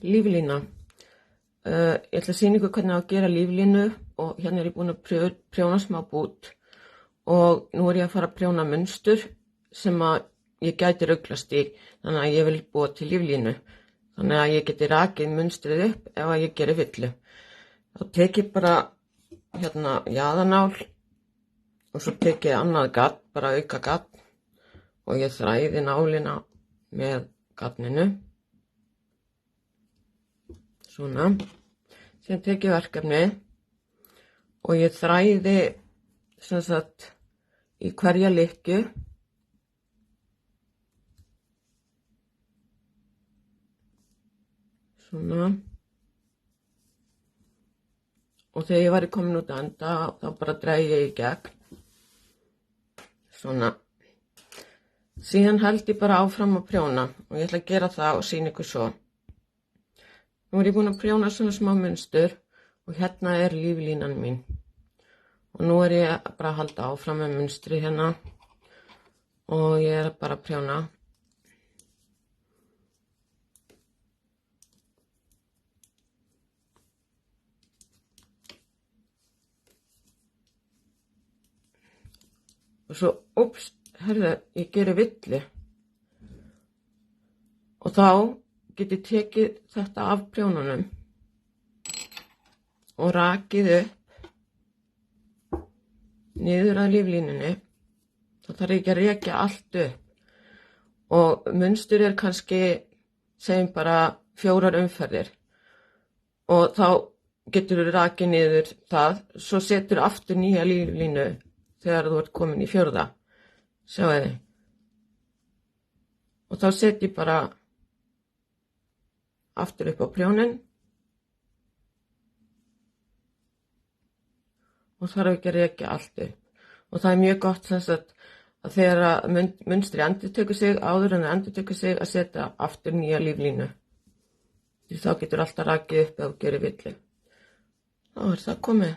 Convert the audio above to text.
Líflína. Ég ætla að sýna ykkur hvernig á að gera líflínu og hérna ég búin að prjóna smá bút og nú ég að fara að prjóna munstur sem að ég gæti ruglast í, þannig að ég vil búa til líflínu. Þannig að ég geti rakið munstrið upp ef að ég geri villu. Þá tek ég bara hérna jaðanál og svo tek ég annað gatt, bara auka gatt og ég þræði nálina með gattninu. Svona. Síðan tek ég verkefni og ég þræði sem sagt í hverja lykkju. Svona. Og þegar ég var komin út að enda, þá bara dreg ég í gegn. Svona. Síðan held ég bara áfram að prjóna og ég ætla að gera það og sýna ykkur svo. Nú ég búin að prjóna svona smá munstur og hérna líflínan mín. Og nú ég bara að halda áfram með munstri hérna og ég bara að prjóna. Og svo, herðu, ég geri villu. Og þá get ég tekið þetta af prjónunum og rakið upp niður að líflínunni. Þá þarf ég ekki að rekja allt upp og munstur kannski, segjum bara 4 umferðir og þá getur þú rakið niður það, svo setur aftur nýja líflínu þegar þú ert komin í 4. Sjáu þið. Og þá set ég bara aftur upp á prjónin og þarf ekki að rekja allt upp. Og það er mjög gott sem sagt að þegar munstri endurtekur sig, áður en það endurtekur sig, að setja aftur nýja líflínu. Því þá getur alltaf rakið upp ef þú gerir villu. Þá það komið.